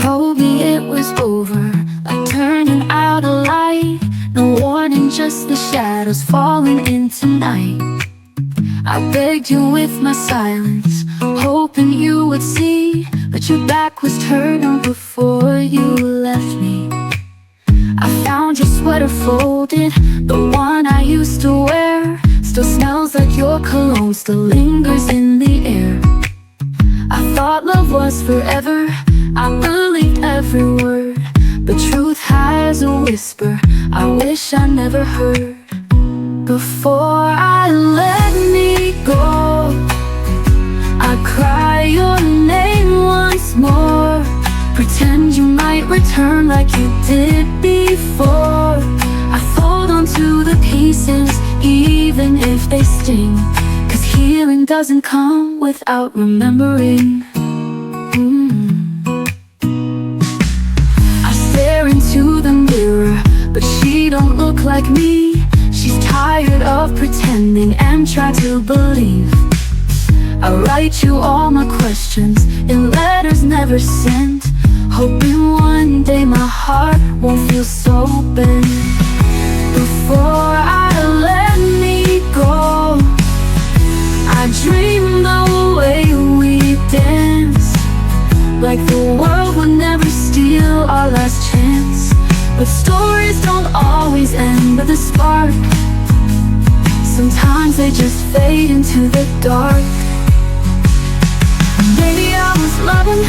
told me it was over, like turning out a light. No warning, just the shadows falling into night. I begged you with my silence, hoping you would see, but your back was turned before you left me. I found your sweater folded, the one I used to wear. Still smells like your cologne, still lingers in the air. I thought love was forever, I believed every word, but truth has a whisper I wish I never heard. Before I let me go, I cry your name once more. Pretend you might return like you did before. I fold onto the pieces, even if they sting, 'cause healing doesn't come without remembering. I stare into the mirror, but she don't look like me. She's tired of pretending and try to believe. I write you all my questions in letters never sent, hoping one day my heart won't feel so bent. Before I let me go, I dream the way we dance, like the world would never steal our last chance. But stories don't always end with a spark, sometimes they just fade into the dark. Maybe I was loving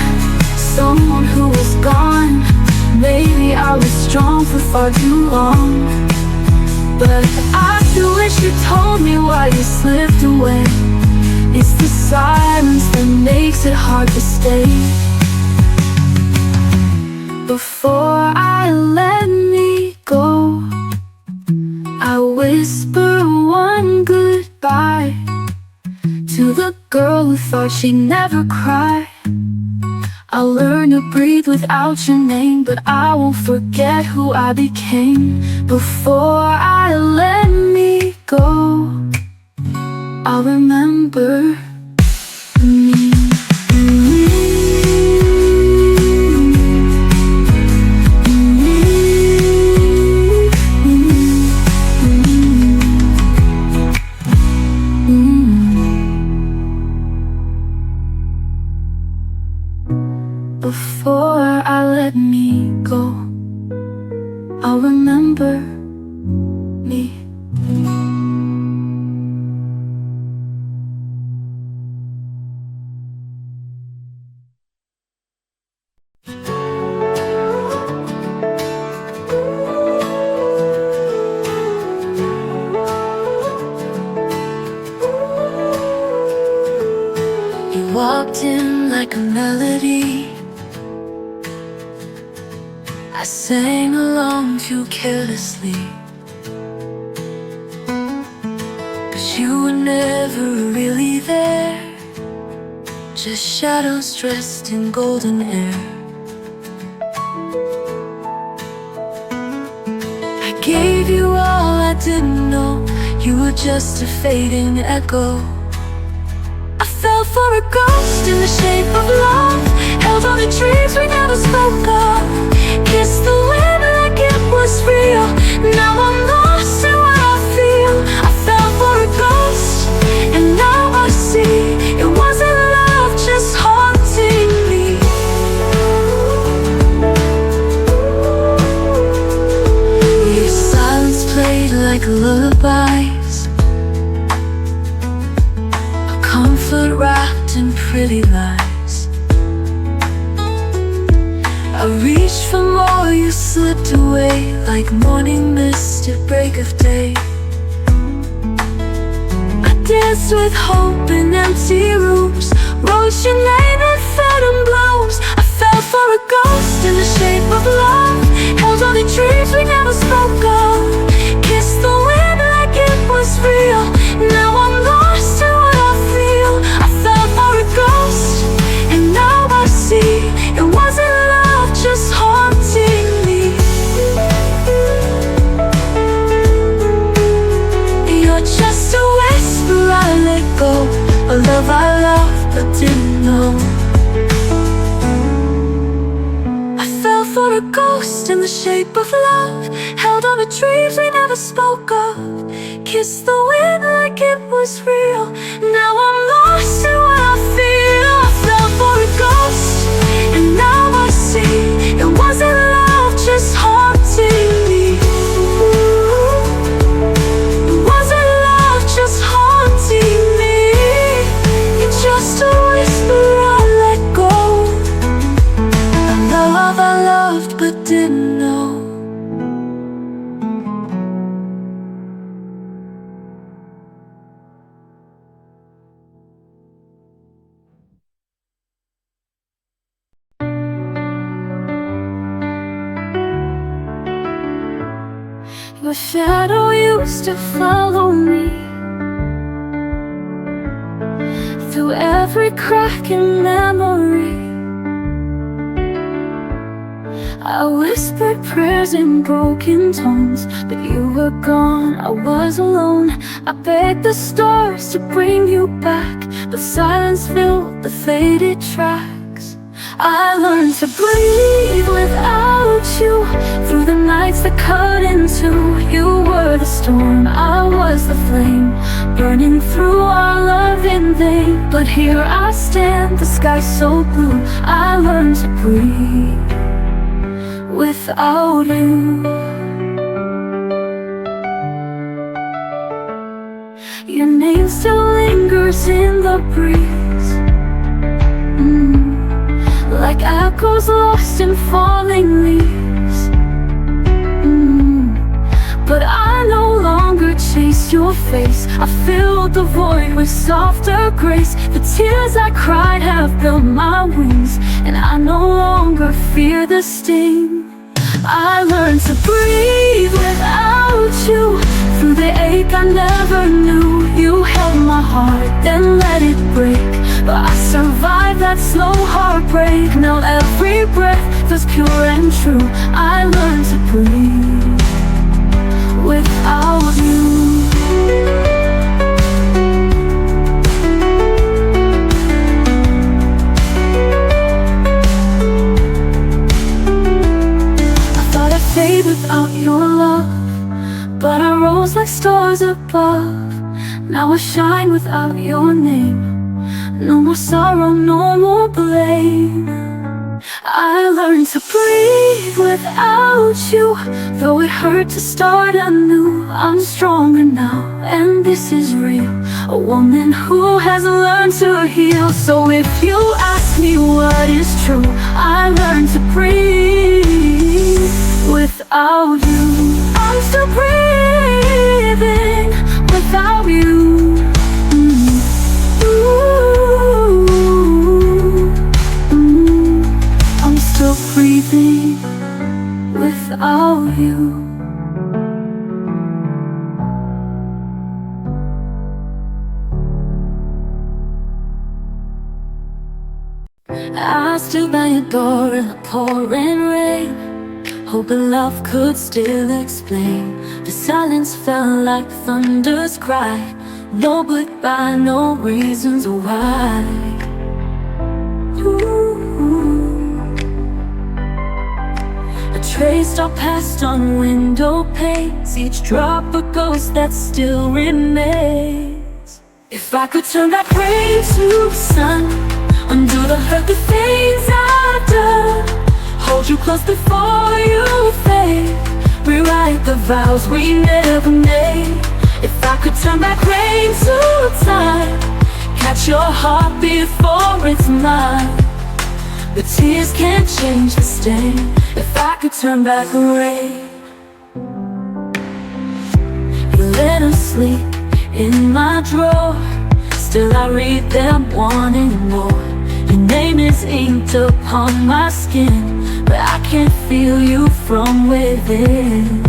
someone who was gone, maybe I was strong for far too long, but I still wish you told me why you slipped away. It's the silence that makes it hard to stay. Before I let me go, I whisper one goodbye to the girl who thought she'd never cry. I'll learn to breathe without your name, but I won't forget who I became. Before I let me go, I'll remember me. Before I let me go, I'll remember me. You walked in like a melody, I sang along too carelessly, but you were never really there, just shadows dressed in golden air. I gave you all I didn't know, you were just a fading echo. I fell for a ghost in the shape of love, held all the dreams we never spoke of, kissed the wind like it was real. Now I'm lost in what I feel. I fell for a ghost, and now I see it wasn't love, just haunting me. Your silence played like lullabies, a comfort wrapped in pretty lies. I reached for more, you slipped away like morning mist at break of day. I danced with hope in empty rooms, wrote your name in phantom blooms. I fell for a ghost in the shape of love, held all the dreams we never spoke of, kissed the wind like it was real. Now I'm lost in what I feel. I fell for a ghost, and now I see it wasn't love, just haunting me. You're just a whisper I let go, a love I loved but didn't know. the shape of love, held on to dreams we never spoke of, kissed the wind like it was real. Now I'm lost in what I feel. I fell for a ghost, and now I see it wasn't love just haunting me. It wasn't love just haunting me. It's just a whisper I let go. A love I loved but didn't know. Your shadow used to follow me through every crack in memory. I whispered prayers in broken tones, but you were gone, I was alone. I begged the stars to bring you back, but silence filled the faded tracks. I learned to breathe without you, through the nights that cut in two. You were the storm, I was the flame, burning through our love in vain. But here I stand, the sky so blue. I learned to breathe without you. Your name still lingers in the breeze, like echoes lost in falling leaves. But I no longer chase your face. I filled the void with softer grace. The tears I cried have built my wings, and I no longer fear the sting. I learned to breathe without you, through the ache I never knew. You held my heart, then let it break, but I survived that slow heartbreak. Now every breath feels pure and true. I learned to breathe without you. Fade without your love, but I rose like stars above. Now I shine without your name. No more sorrow, no more blame. I learned to breathe without you, though it hurt to start anew. I'm stronger now, and this is real, a woman who has learned to heal. So if you ask me what is true, I learned to breathe without you. I'm still breathing without you. I'm still breathing without you. I stood by your door in the pouring rain, hoping love could still explain. The silence felt like thunder's cry. No goodbye, no reasons why. I traced our past on window panes, each drop a ghost that still remains. If I could turn that rain to sun, undo the hurt, the things I've done, hold you close before you fade, rewrite the vows we never made. If I could turn back rain to time, catch your heart before it's mine. The tears can't change the stain. If I could turn back rain, you let us sleep in my drawer, still I read them wanting more. Your name is inked upon my skin, but I can't feel you from within.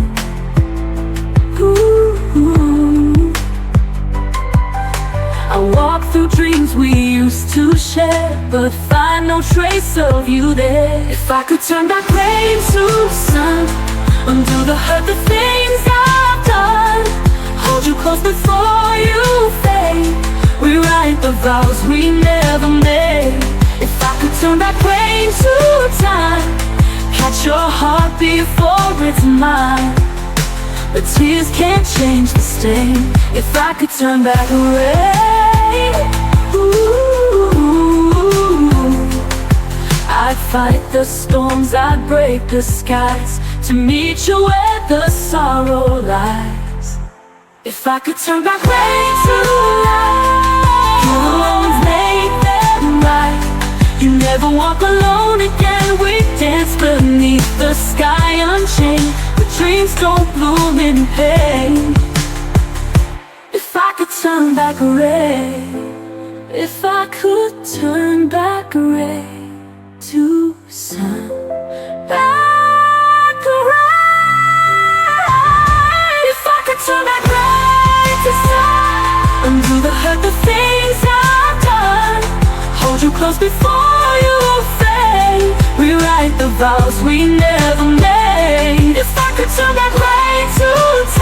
I walk through dreams we used to share, but find no trace of you there. If I could turn back rain to sun, undo the hurt, the things I've done, hold you close before you fade, rewrite the vows we never made. If I could turn back rain to time, catch your heart before it's mine. But tears can't change the stain. If I could turn back the rain, ooh, I'd fight the storms, I'd break the skies to meet you where the sorrow lies. If I could turn back rain to light, you'll always make them right. You never walk alone again. We dance beneath the sky unchained, but dreams don't bloom in pain. If I could turn back rain, if I could turn back rain to sun, back rain. If I could turn back rain to sun, undo the hurt, the things I've done, hold you close before you fade, rewrite the vows we never made. If I could turn back rain to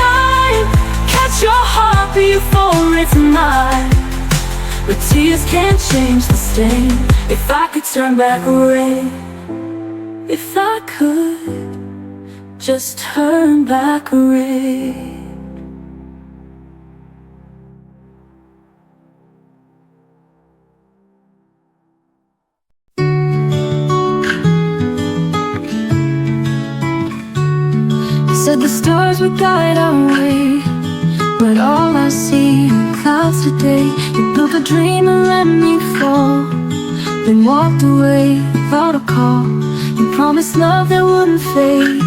time, catch your heart before it's mine. But tears can't change the stain. If I could turn back rain, if I could just turn back rain. Said the stars would guide our way, but all I see are clouds today. You built a dream and let me fall, then walked away without a call. You promised love that wouldn't fade,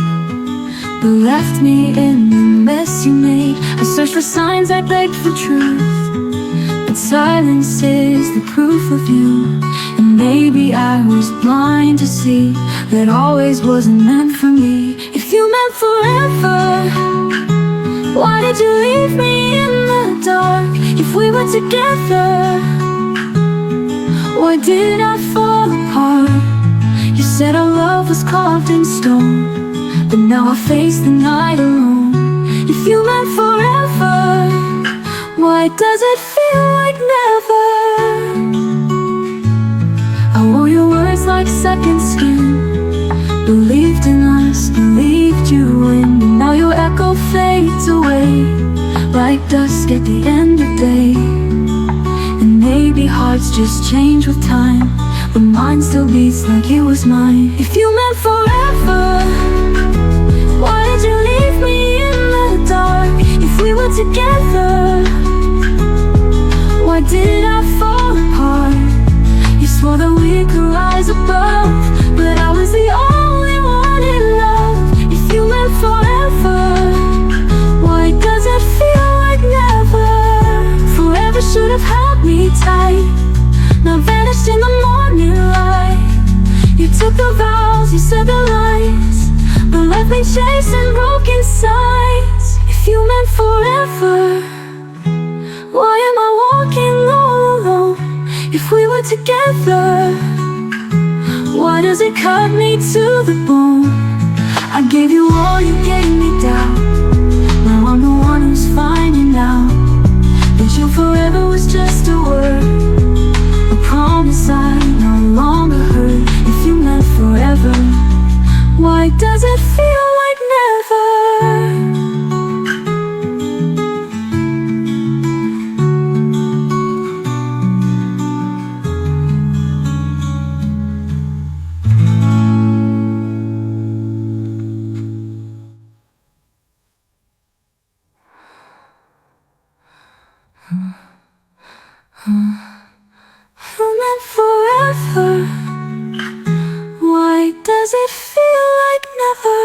but left me in the mess you made. I searched for signs, I begged for truth, but silence is the proof of you. And maybe I was blind to see that always wasn't meant for me. If you meant forever, why did you leave me in the dark? If we were together, why did I fall apart? You said our love was carved in stone, but now I face the night alone. If you meant forever, why does it feel like never? I wore your words like second skin, believed in us, believed you in. And now your echo fades away like dusk at the end of day. And maybe hearts just change with time, but mine still beats like it was mine. If you meant forever, why did you leave me in the dark? If we were together, why did I fall apart? You swore that we could rise above, but I was the only one in love. If you meant forever, why does it feel like never? Forever should have held me tight, now vanished in the morning light. You took the vows, you said the lies, but left me chasing broken signs. If you meant forever, why am I walking all alone? If we were together, why does it cut me to the bone? I gave you all, you gave me doubt. Now I'm the one who's finding out that you forever was just a word, a promise I no longer heard. If you meant forever, why does it feel like never? You meant forever, why does it feel like never?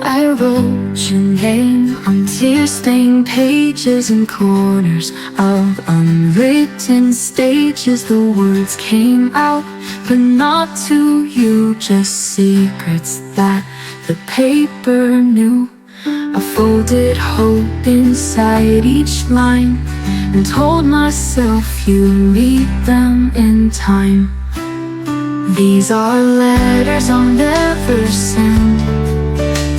I wrote your name on tear-stained pages and corners of unwritten stages. The words came out, but not to you, just secrets that the paper knew. I folded hope inside each line and told myself you'd read them in time. These are letters I'll never send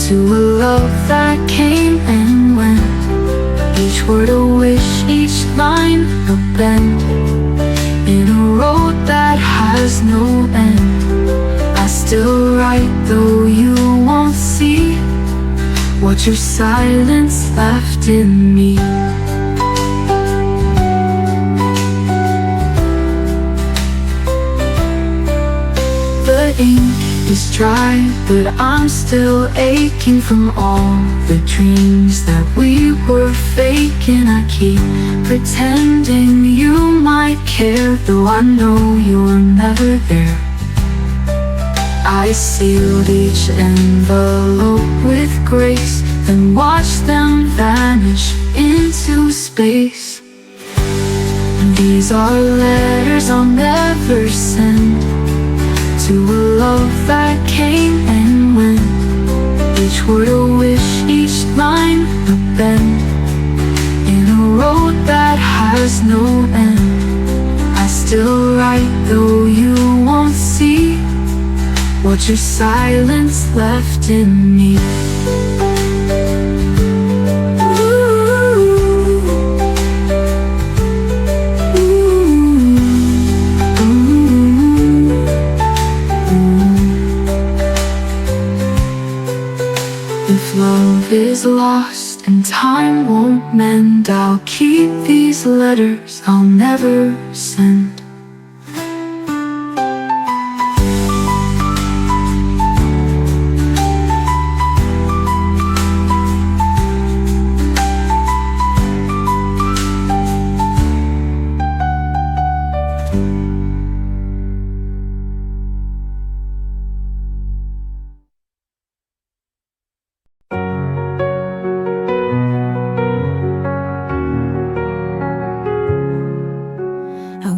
to a love that came and went. Each word a wish, each line a bend, in a road that has no end. I still write though you won't see what your silence left in me. The ink is dry, but I'm still aching from all the dreams that we were faking. I keep pretending you might care, though I know you're never there. I sealed each envelope with grace, then watched them vanish into space. These are letters I'll never send to a love that came and went. Each word a wish, each line a bend, in a road that has no end. I still write though you won't see what your silence left in me. If love is lost and time won't mend, I'll keep these letters I'll never send.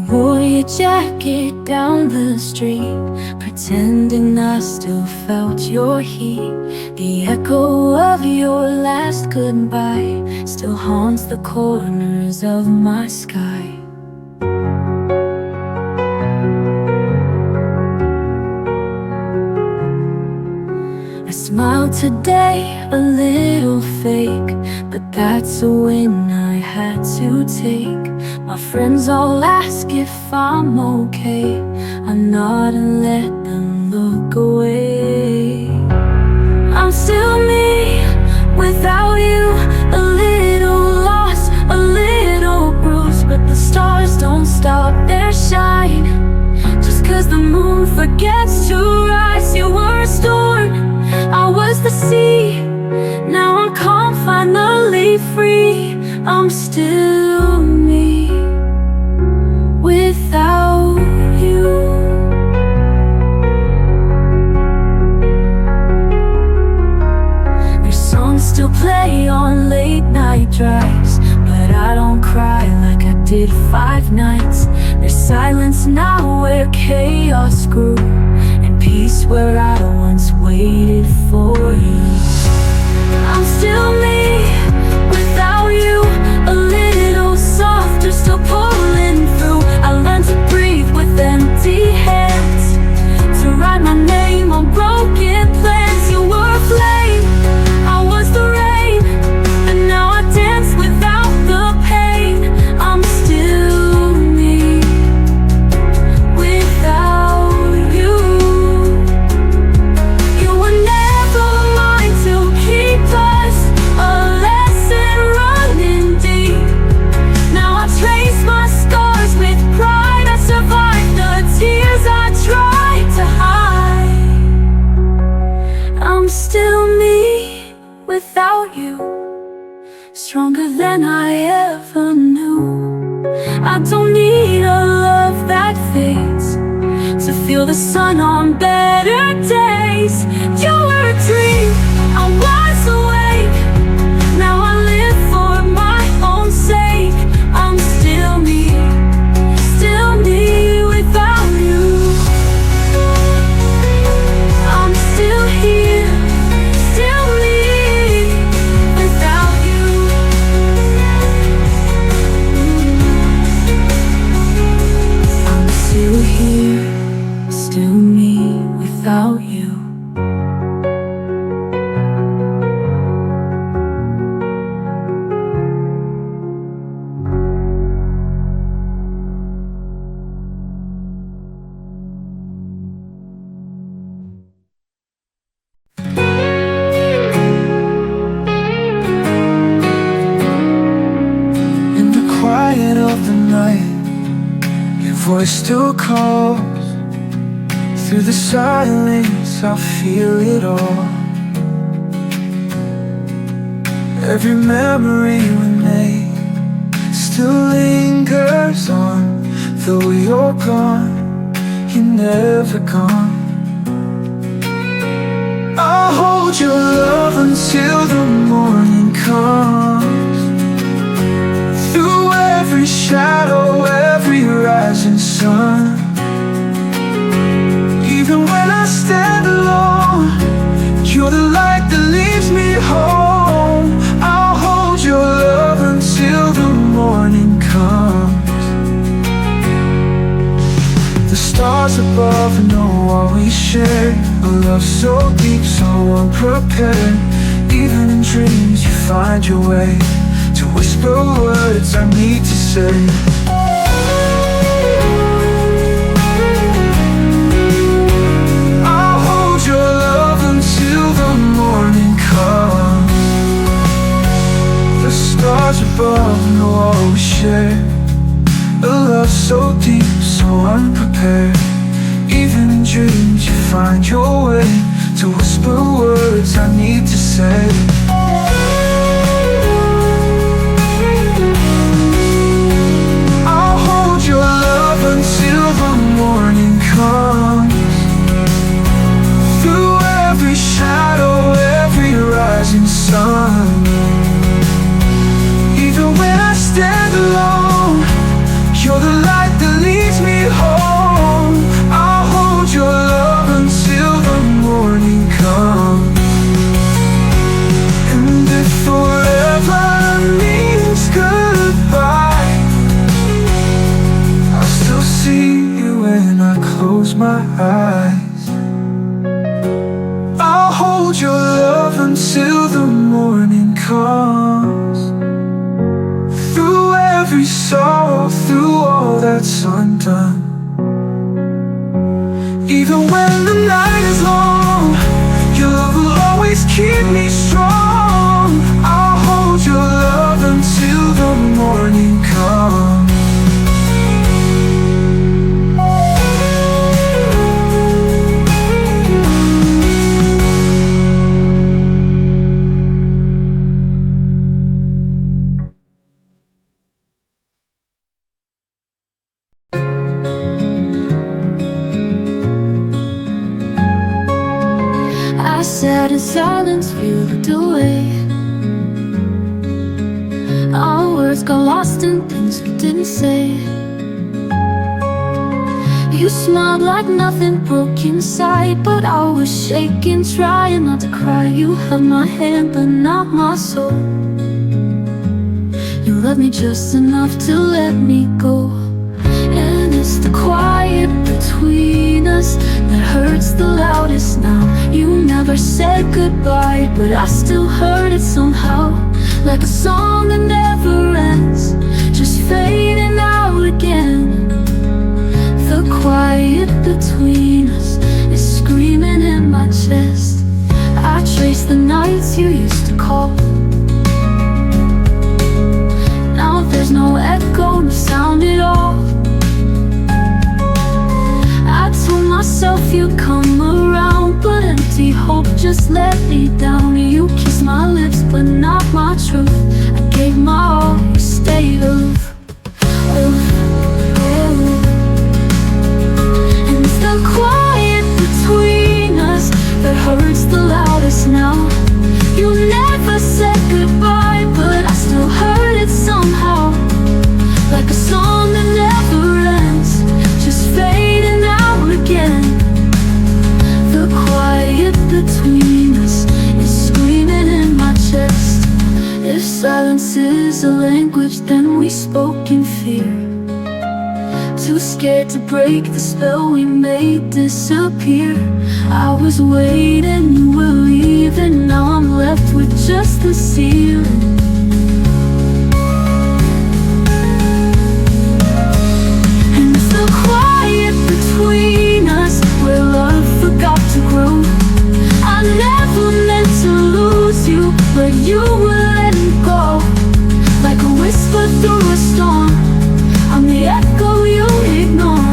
Wore your jacket down the street, pretending I still felt your heat. The echo of your last goodbye still haunts the corners of my sky. I smiled today, a little fake, but that's a win I had to take. My friends all ask if I'm okay. I nod and let them look away. I'm still me without you, a little lost, a little bruised, but the stars don't stop their shine just 'cause the moon forgets to rise. You were a storm, I was the sea. Now I'm calm, finally free. I'm still me without you. Your songs still play on late night drives, but I don't cry like I did 5 nights. There's silence now where chaos grew, and peace where I once waited for you. I'm still me without you, a little softer, still pulling through. I learned to breathe with empty hands, to write my name on broken plans. You were a flame, I was the rain, and now I dance without the pain. I'm still me without you. You were never mine to keep us, a lesson running deep. Now I trace my scars with pride. I survived the tears I tried to hide. I'm still me without you, stronger than I ever knew. I don't need a love that fades to feel the sun on better days. You were a dream, I was awake. Now I live for my own sake. I'm still me without you. I'm still here, still me without you. I'm still here, still me voice still calls. Through the silence I feel it all. Every memory we made still lingers on. Though you're gone, you're never gone. I'll hold your love until the morning comes. Through every shadow, every rising sun. Even when I stand alone, you're the light that leads me home. I'll hold your love until the morning comes. The stars above know what we share. A love so deep, so unprepared. Even in dreams you find your way to whisper words I need to say. I'll hold your love until the morning comes. The stars above know all we share. A love so deep, so unprepared. Even in dreams you find your way to whisper words I need to say. I'll hold your love until the morning comes. Through every shadow, every rising sun. Even when I stand alone, you're the light that leads me home. I'll hold your love until the morning comes. And if forever means goodbye, I'll still see you when I close my eyes. I'll hold your love until the morning comes. Through every sorrow, through all that's undone. Even when the night is long, your love will always keep me strong. I'll hold your love until the morning comes. I sat in silence, peeled away. Our words got lost in things we didn't say. You smiled like nothing broke inside, but I was shaking, trying not to cry. You held my hand, but not my soul. You loved me just enough to let me go. And it's the quiet between us that hurts the loudest now. You never said goodbye, but I still heard it somehow. Like a song that never ends, just fading out again. The quiet between us is screaming in my chest. I trace the nights you used to call. Now there's no echo, no sound at all. I told myself you'd come around, but empty hope just let me down. You kissed my lips, but not my truth. I gave my all, you stayed aloof. And it's the quiet between us that hurts the loudest now. You never said goodbye, but I still heard it somehow. Like a song that never ends, just fading out again. The quiet between us is screaming in my chest. If silence is a language, then we spoke in fear. Too scared to break the spell we made disappear. I was waiting, you were leaving. Now I'm left with just the ceiling. Between us, where love forgot to grow. I never meant to lose you, but you were letting go. Like a whisper through a storm, I'm the echo you ignore.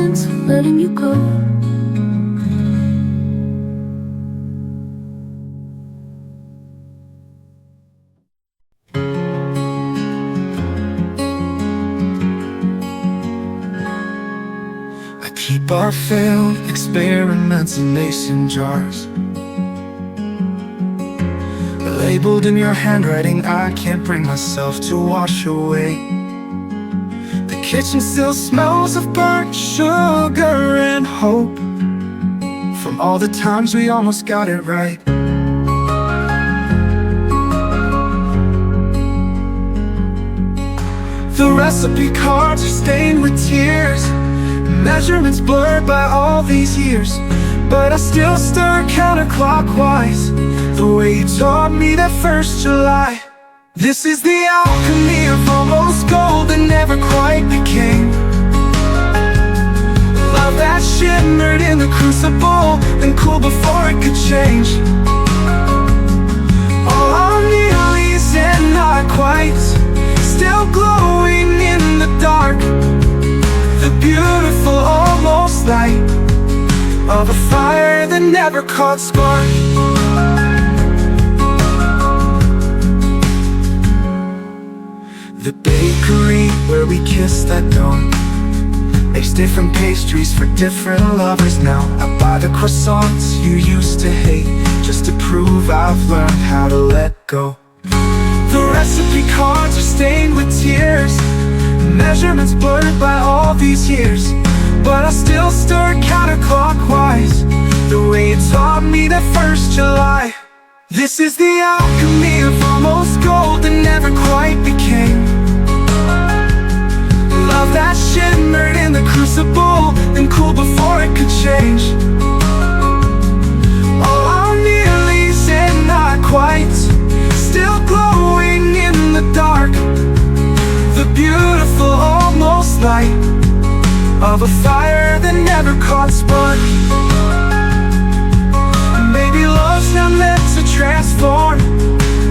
silence of letting you go. I keep our failed experiments in mason jars, labeled in your handwriting I can't bring myself to wash away. The kitchen still smells of burnt sugar and hope from all the times we almost got it right. The recipe cards are stained with tears, measurements blurred by all these years, but I still stir counterclockwise the way you taught me that first July. This is the alchemy of almost gold that never quite became love that shimmered in the crucible, then cooled before it could change. All our nearlies and not quite, still glowing in the dark. The beautiful almost light of a fire that never caught spark. The bakery where we kissed at dawn makes different pastries for different lovers now. I buy the croissants you used to hate just to prove I've learned how to let go. The recipe cards are stained with tears, measurements blurred by all these years, but I still stir counterclockwise the way you taught me that first July. This is the alchemy of almost gold that never quite became love that shimmered in the crucible, then cooled before it could change. All our nearlies and not quite, still glowing in the dark. The beautiful almost light of a fire that never caught spark. Maybe love's not meant to transform,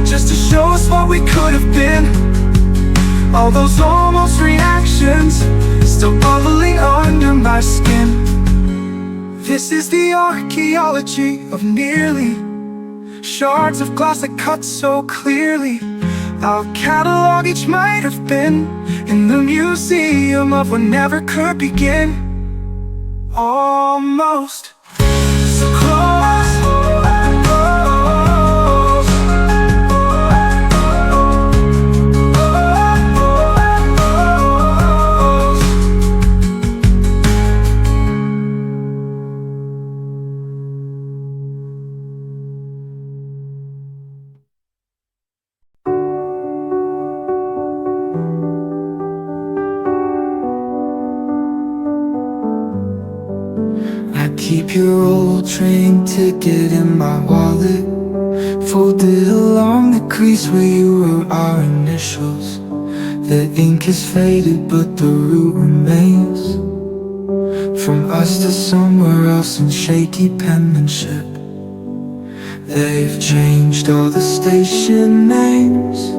just to show us what we could have been. All those almost reactions still bubbling under my skin. This is the archaeology of nearly, shards of glass that cut so clearly. I'll catalog each might have been in the museum of what never could begin. Almost so close. Keep your old train ticket in my wallet, folded along the crease where you wrote our initials. The ink is faded but the route remains, from us to somewhere else in shaky penmanship. They've changed all the station names,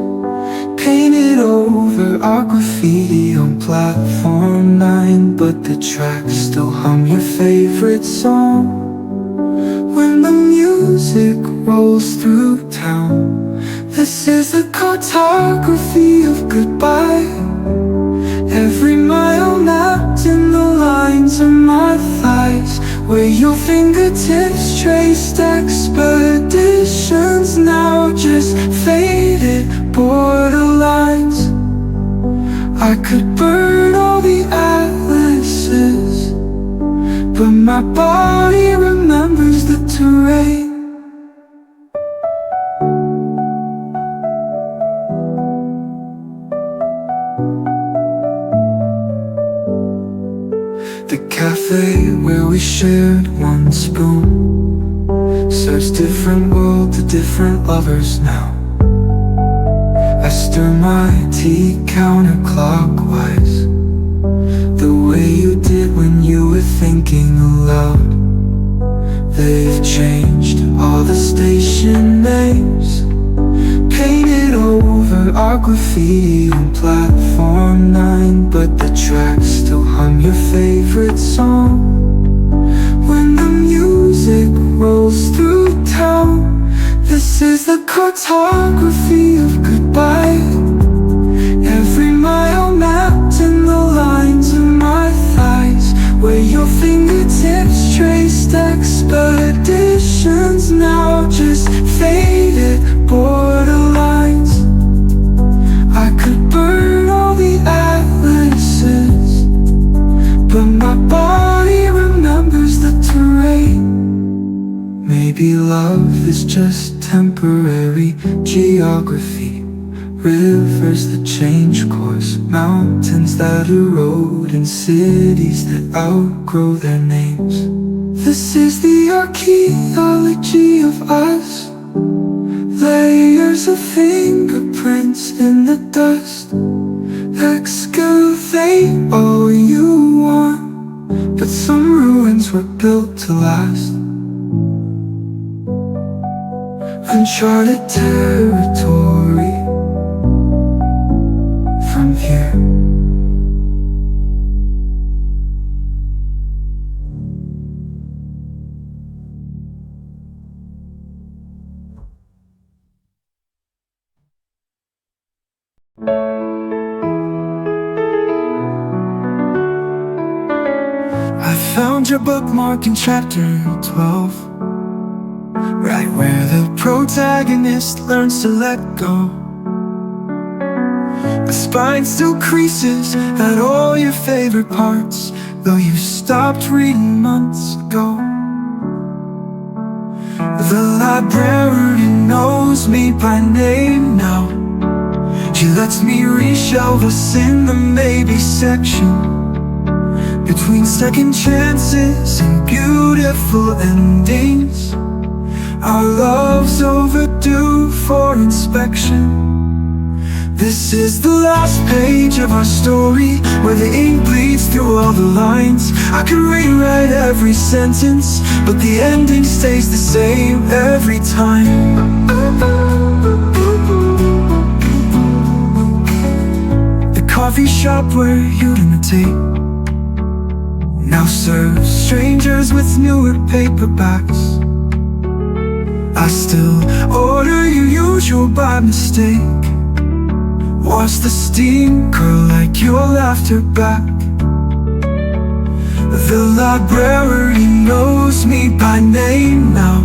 painted over our graffiti on platform 9, but the tracks still hum your favorite song. When the music rolls through town, this is the cartography of goodbye. Every mile mapped in the lines of my thighs, where your fingertips traced expeditions, now just faded borderlines. I could burn all the atlases, but my body remembers the terrain. The cafe where we shared one spoon serves different world to different lovers now. I stir my tea counterclockwise, the way you did when you were thinking aloud. They've changed all the station names, painted over our saw graffiti on platform 9, but the track still hum your favorite song. When the music rolls through town, this is the cartography of goodbye. Every mile mapped in the lines of my thighs, where your fingertips traced expeditions, now just faded borderlines. I could burn all the atlases, but my body remembers the terrain. Maybe love is just temporary geography. Rivers that change course, mountains that erode, and cities that outgrow their names. This is the archaeology of us. Layers of fingerprints in the dust. Excavate all you want, but some ruins were built to last. Uncharted territory from here. I found your bookmark in chapter 12, right where the protagonist learns to let go. The spine still creases at all your favorite parts, though you stopped reading months ago. The librarian knows me by name now. She lets me reshelve us in the maybe section, between second chances and beautiful endings. Our love's overdue for inspection. This is the last page of our story, where the ink bleeds through all the lines. I could rewrite every sentence, but the ending stays the same every time. The coffee shop where you'd imitate now serves strangers with newer paperbacks. I still order your usual by mistake. Watch the steam curl like your laughter back. The librarian knows me by name now.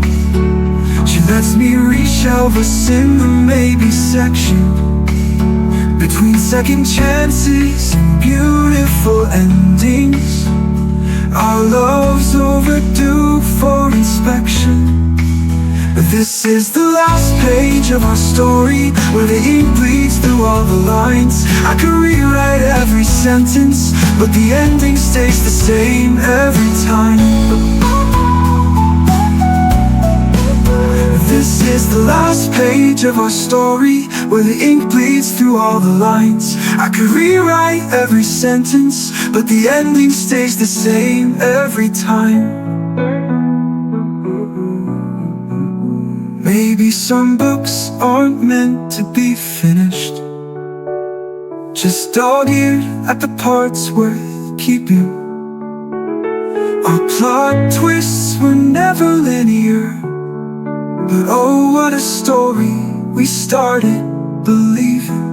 She lets me reshelve us in the maybe section, between second chances and beautiful endings. Our love's overdue for inspection. This is the last page of our story, where the ink bleeds through all the lines. I could rewrite every sentence, but the ending stays the same every time. This is the last page of our story, where the ink bleeds through all the lines. I could rewrite every sentence, but the ending stays the same every time. Maybe some books aren't meant to be finished, just dog-eared at the parts worth keeping. Our plot twists were never linear, but oh, what a story we started believing.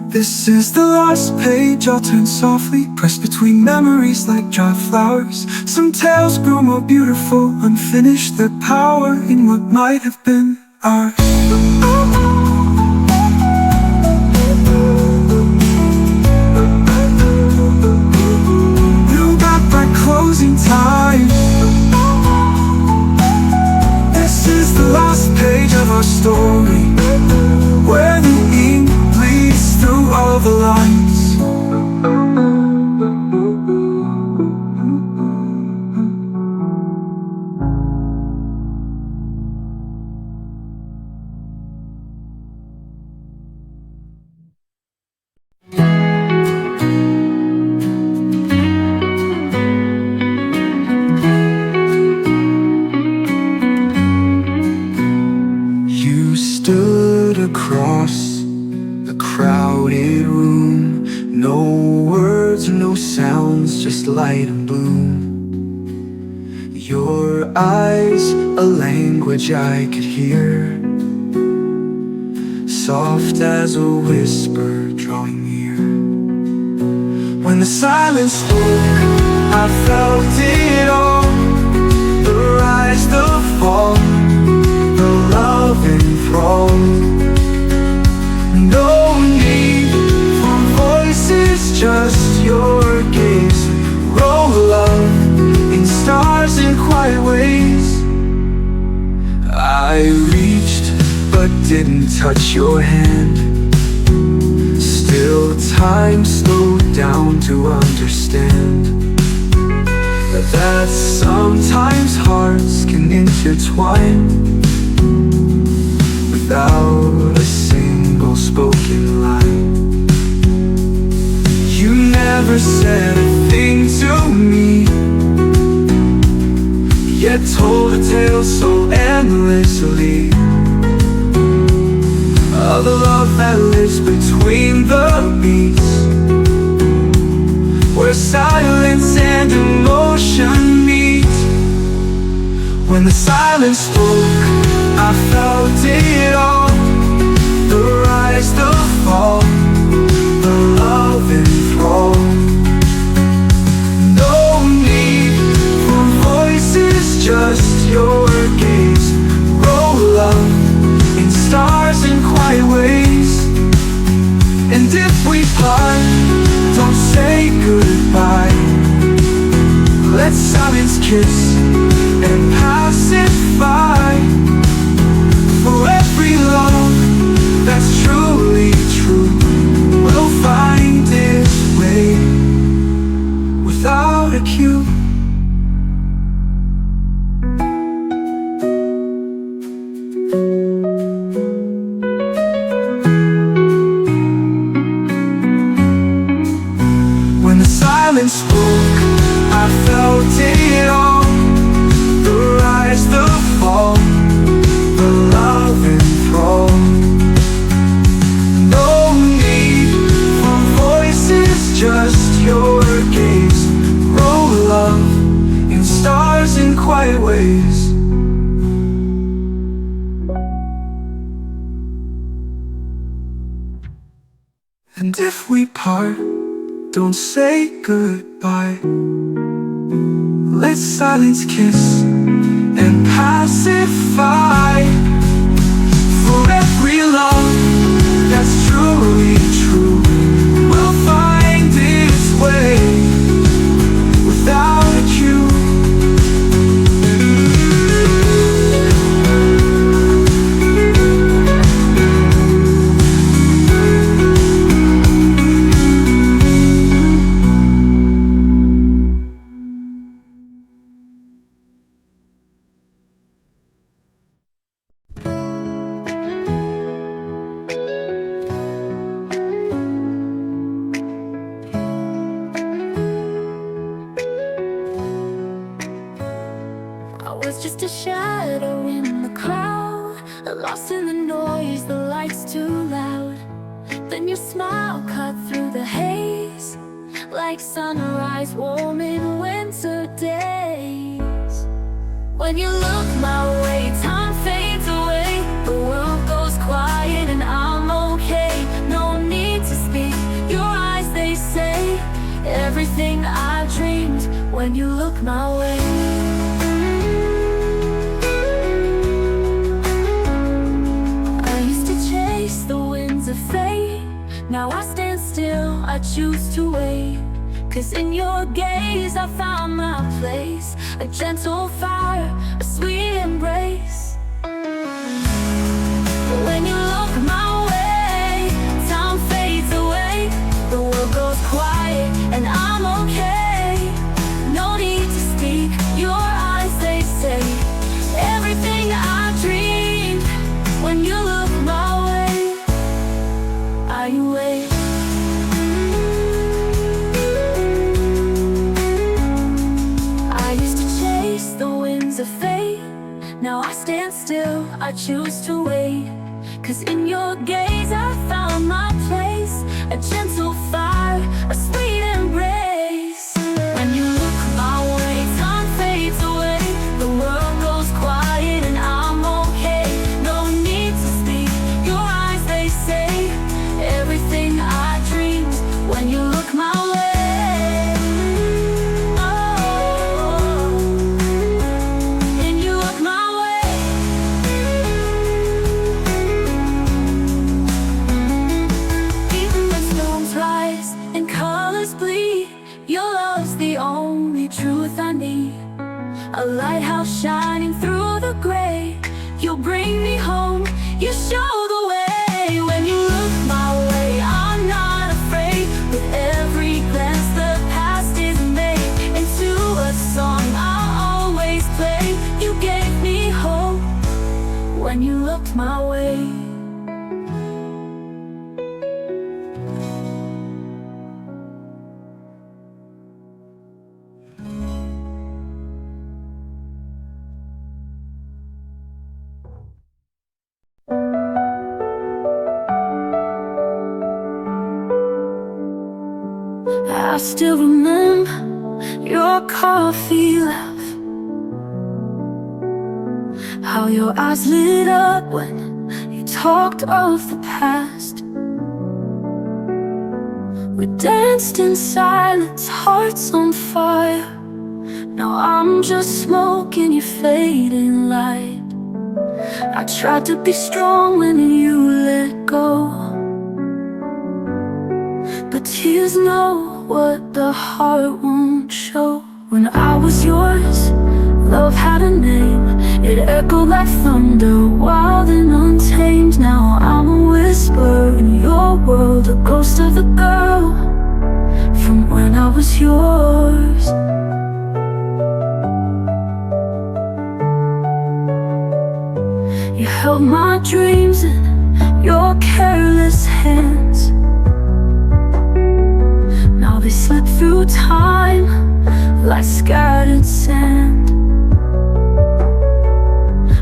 This is the last page, I'll turn softly, pressed between memories like dry flowers. Some tales grow more beautiful, unfinished, their power in what might have been ours. New back by closing time. This is the last page of our story, where the ink bleeds through all the lines. just light and bloom. Your eyes, a language I could hear, soft as a whisper drawing near. When the silence spoke, I felt it all. The rise, the fall, the love enthralled. No need for voices, just your gaze. Roll up in stars in quiet ways. I reached but didn't touch your hand. Still time slowed down to understand that sometimes hearts can intertwine without a single spoken line. You never said a thing to me, yet told a tale so endlessly of the love that lives between the beats, where silence and emotion meet. When the silence spoke, I felt it all. The rise, the fall, the love enthralled. No need for voices, just your gaze. Roll up in stars in quiet ways. And if we part, don't say goodbye. Let silence kiss and pacify. For every love that's truly true will find its way without a cue. When the silence spoke, I felt it all. The rise, the fall, the love enthralled. No need for voices, just your gaze. Roll up in stars in quiet ways. And if we part, don't say goodbye. Let silence kiss and pacify. For every love that's truly true will find its way without a cue. I was just a shadow in the crowd, lost in the noise, the lights too loud. Then your smile cut through the haze, like sunrise warm in winter days. When you look my way, time fades away. The world goes quiet and I'm okay. No need to speak, your eyes they say everything I dreamed when you look my way. Now I stand still, I choose to wait. 'Cause in your gaze I found my place, a gentle fire, a sweet embrace. When you look my way, time fades away. The world goes quiet and I'm okay. No need to speak, your eyes they say everything I dreamed. When you look my way, I wait. I used to chase the winds of fate. Now I stand still, I choose to wait. 'Cause in your gaze I found my place, a gentle fire, a sweet embrace. I still remember your coffee laugh, how your eyes lit up when you talked of the past. We danced in silence, hearts on fire. Now I'm just smoke in your fading light. I tried to be strong when you let go, but tears know what the heart won't show. When I was yours, love had a name. It echoed like thunder, wild and untamed. Now I'm a whisper in your world, a ghost of the girl from when I was yours. You held my dreams in your careless hands. Now they slip through time like scattered sand.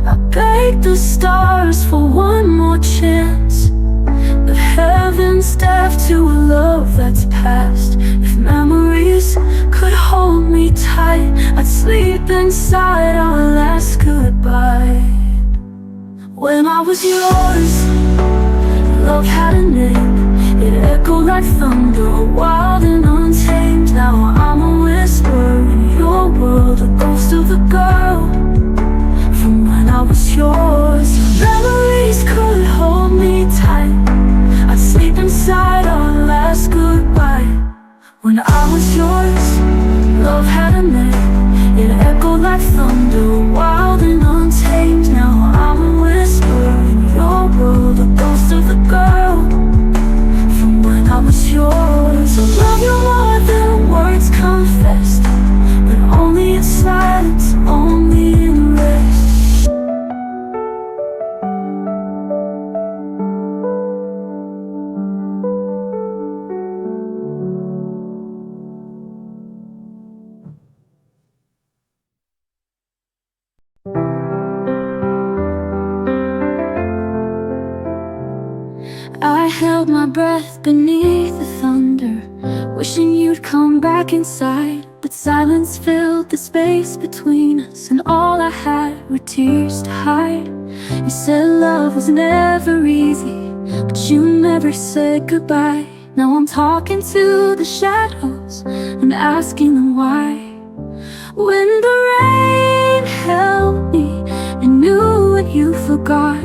I begged the stars for one more chance, but heaven's deaf to a love that's past. If memories could hold me tight, I'd sleep inside our last goodbye. When I was yours, love had a name. It echoed like thunder, wild and untamed. Now I'm a whisper in your world, a ghost of the girl from when I was yours. Memories could hold me tight, I'd sleep inside our last goodbye. When I was yours, love had a name. It echoed like thunder, wild and untamed. Now I'm a whisper in your world, a ghost of the girl from when I was yours. I love you more than words confessed, but only in silence, only in rest. I held my breath beneath the thunder, wishing you'd come back inside. But silence filled the space between us, and all I had were tears to hide. You said love was never easy, but you never said goodbye. Now I'm talking to the shadows and asking them why. When the rain held me and knew what you forgot,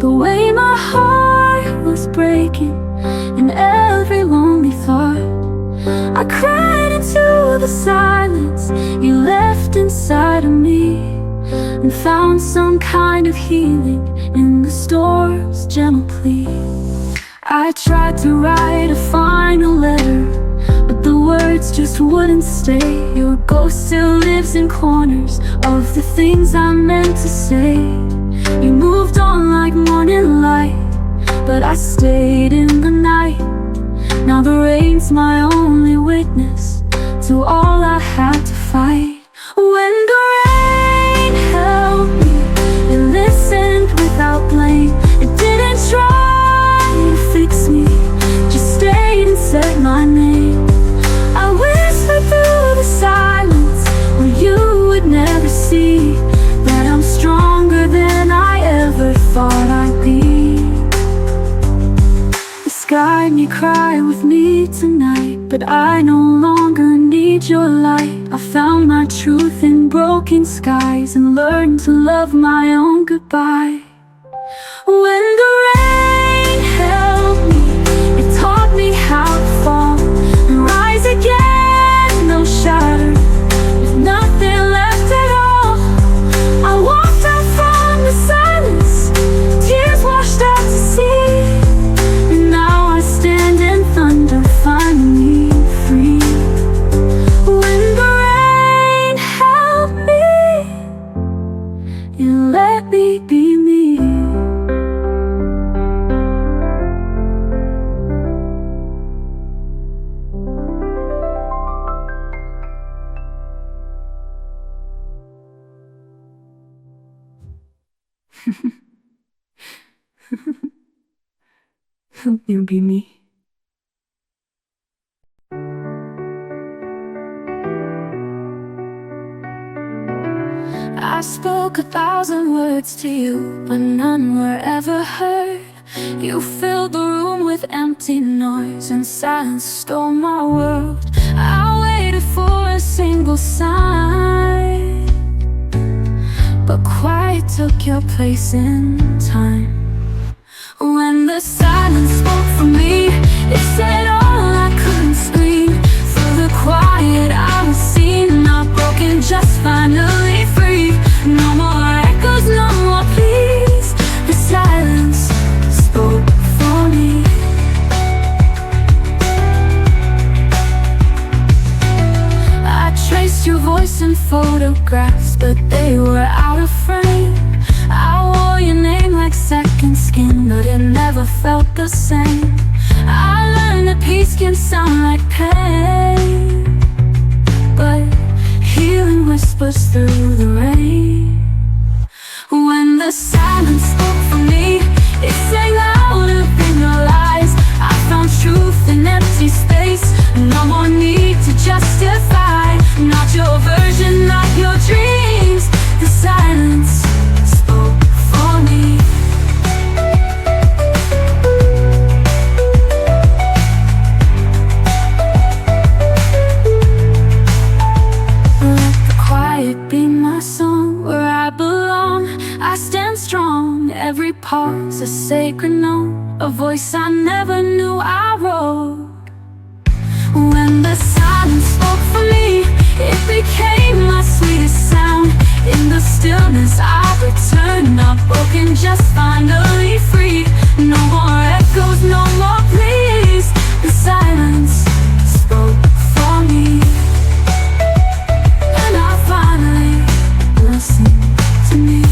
the way my heart was breaking in every lonely thought. I cried into the silence you left inside of me, and found some kind of healing in the storm's gentle plea. I tried to write a final letter, but the words just wouldn't stay. Your ghost still lives in corners of the things I meant to say. You moved on like morning light, but I stayed in the night. Now the rain's my only witness to all I had to fight. When the rain held me, it listened without blame. It didn't try to fix me, just stayed and said my name. I whispered through the silence where you would never see that I'm stronger than I ever thought I'd be. The sky may cry with me tonight, but I no longer need your light. I found my truth in broken skies and learned to love my own goodbye. When the rain held me, it taught me how to fall and rise again, no shattered, with nothing left at all. I walked out from the silence, tears washed out to sea, and now I stand in thunder, finally free. When the rain held me, it let me be me. You'll be me. spoke 1,000 words to you, but none were ever heard. You filled the room with empty noise, and silence stole my world. I waited for a single sign, but quiet took your place in time. When the silence spoke for me, it said all I couldn't scream. Through the quiet I was seen, not broken, just finally free. No more echoes, no more pleas. The silence spoke for me. I traced your voice in photographs, but they were out of frame. I wore your name like second skin, but it never felt the same. I learned that peace can sound like pain, but healing whispers through the rain. When the silence spoke for me, it sang louder than your lies. I found truth in empty space, no more need to justify. Not your version, not your dreams. The silence spoke for me. Let the quiet be my song, where I belong. I stand strong, every pause a sacred note, a voice I never knew I wrote. When the silence spoke for me, it became my sweetest sound. In the stillness I returned, not broken, just finally free. No more echoes, no more pleas. The silence spoke for me, and I finally listened to me.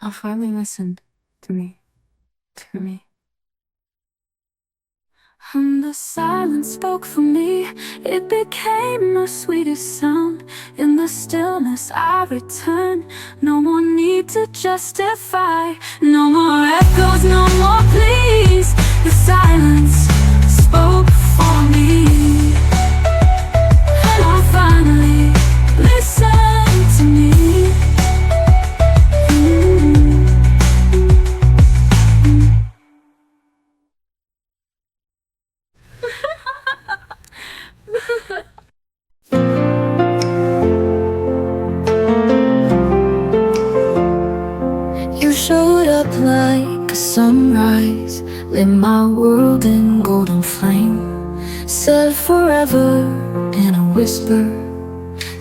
I finally listened to me. And the silence spoke for me, it became my sweetest sound. In the stillness I return, no more need to justify. No more echoes, no more pleas. The silence spoke for me, and I finally listened to me. You showed up like a sunrise, lit my world in golden flame. Said forever in a whisper,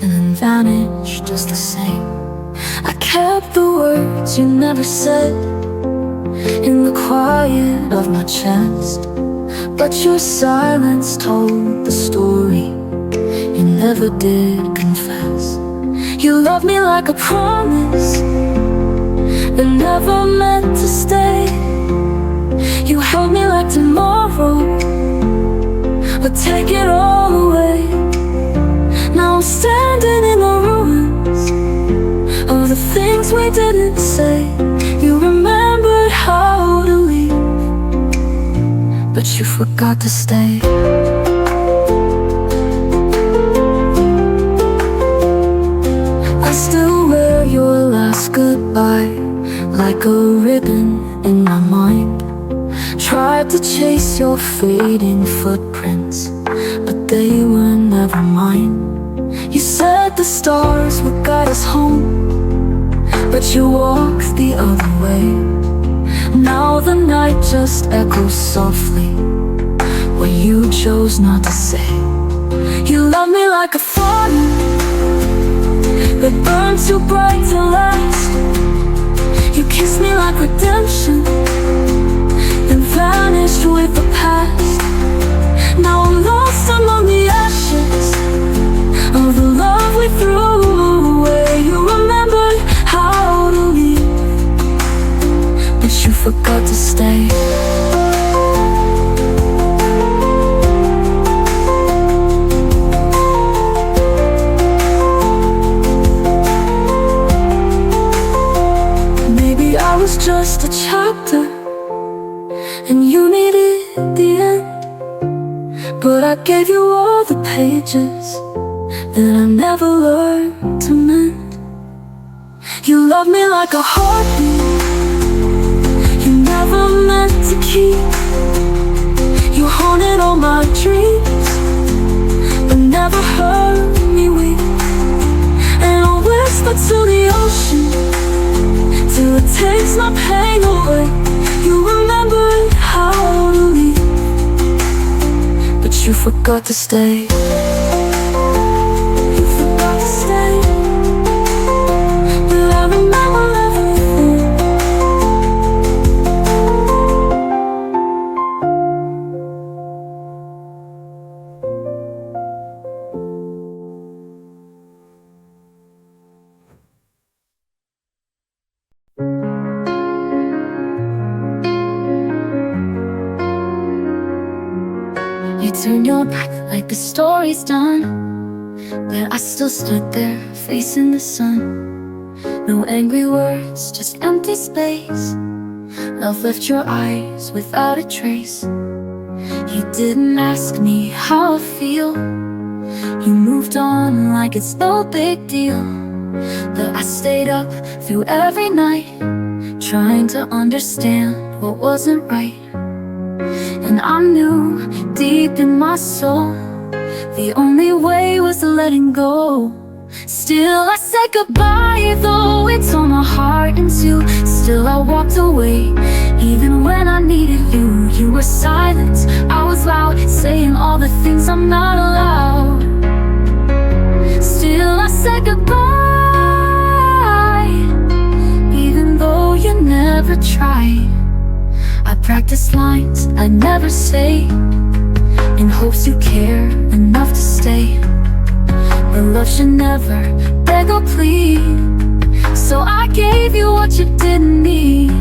and then vanished just the same. I kept the words you never said in the quiet of my chest, but your silence told the story you never did confess. You loved me like a promise that never meant to stay. You held me like tomorrow would take it all away. Now I'm standing in the ruins of the things we didn't say. You remembered how to leave, but you forgot to stay. I still wear your last goodbye like a ribbon in my mind. Tried to chase your fading footprints, but they were never mine. You said the stars would guide us home, but you walked the other way. Now the night just echoes softly what you chose not to say. You love me like a fire that burned too bright to last. You kissed me like redemption, then vanished with the past. Now I'm lost among the ashes of the love we threw away. You remembered how to leave, but you forgot to stay. Maybe I was just a chapter gave you all the pages that I never learned to mend. You love me like a heartbeat you never meant to keep. You haunted all my dreams, but never heard me weep. And I'll whisper to the ocean till it takes my pain away. You remembered how to leave, but you forgot to stay. You forgot to stay, but I remember everything. You turned your back like the story's done, but I still stood there facing the sun. No angry words, just empty space. Love left your eyes without a trace. You didn't ask me how I feel. You moved on like it's no big deal. But I stayed up through every night, trying to understand what wasn't right. And I knew deep in my soul the only way was letting go. Still I said goodbye, though it tore my heart in two. Still I walked away, even when I needed you. You were silent, I was loud, saying all the things I'm not allowed. Still I said goodbye, even though you never tried. I practiced lines I never say, in hopes you care enough to stay. But love should never beg or plead, so I gave you what you didn't need.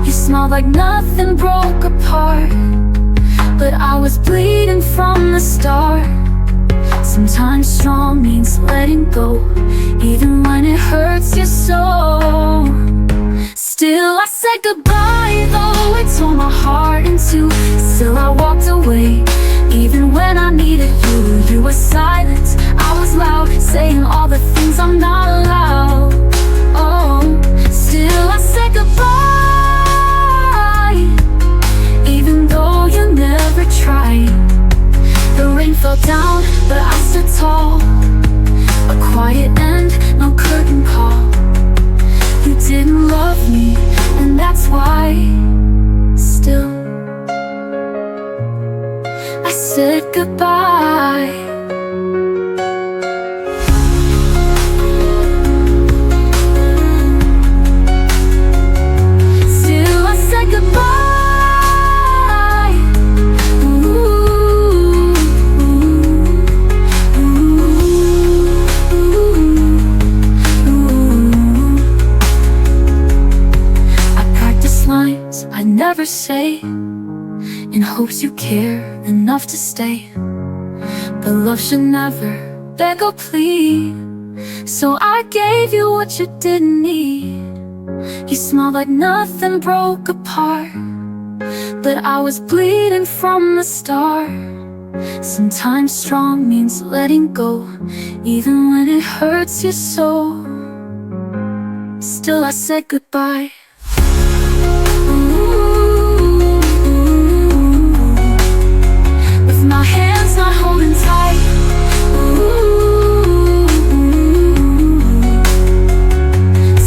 You smiled like nothing broke apart, but I was bleeding from the start. Sometimes strong means letting go, even when it hurts you so. Still I said goodbye, though it tore my heart in two. Still I walked away, even when I needed you. You were silent, I was loud, saying all the things I'm not allowed. Oh, still I said goodbye, even though you never tried. The rain fell down, but I stood tall. A quiet end, no curtain call. You didn't love me, and that's why. Still I said goodbye. Still I said goodbye. Ooh, I practice lines I never say, in hopes you care enough to stay. But love should never beg or plead, so I gave you what you didn't need. You smiled like nothing broke apart, but I was bleeding from the start. Sometimes strong means letting go, even when it hurts you so. Still I said goodbye. My hands not holding tight. Ooh.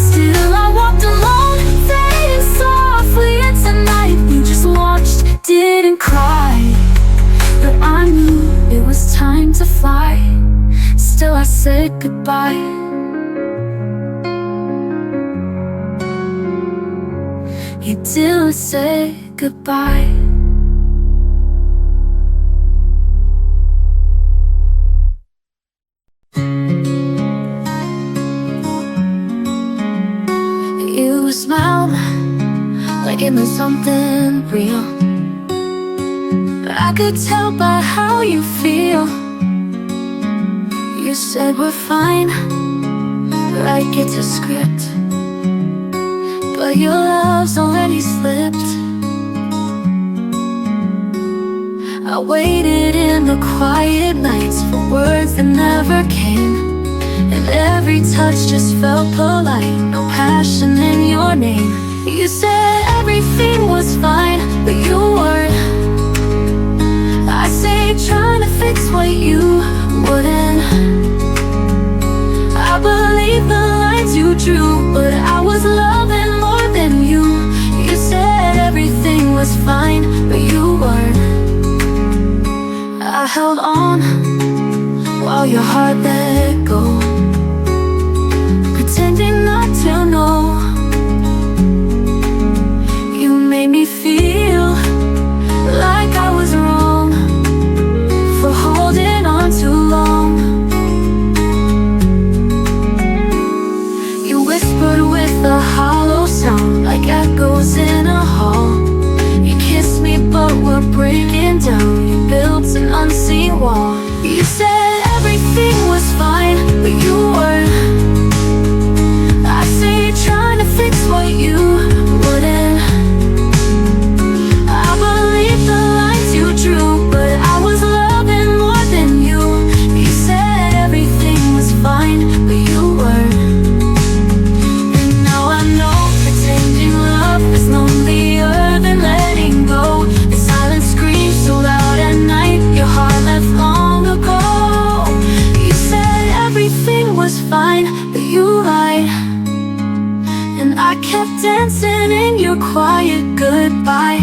Still I walked alone, fading softly into night. You just watched, didn't cry, but I knew it was time to fly. Still I said goodbye. You still said goodbye. You smiled like it meant something real, but I could tell by how you feel. You said we're fine, like it's a script, but your love's already slipped. I waited in the quiet nights for words that never came, and every touch just felt polite, no passion in your name. You said everything was fine, but you weren't. I say trying to fix what you wouldn't. I believe the lines you drew, but I was loving more than you. You said everything was fine, but you weren't. I held on while your heart let go, pretending not to know. You made me feel like I was wrong for holding on too long. You whispered with a hollow sound, like echoes in a hall. You kissed me but were breaking down. You built an unseen wall. You said everything was fine, but you weren't. I say trying to fix what you wouldn't. I believe the lines you drew, but I was loving more than you. You said everything was fine, but you weren't. And now I know pretending love is lonelier than letting go. The silence screams so loud at night, your heart left long ago. You said everything was fine, but you lied, and I kept dancing in your quiet goodbye.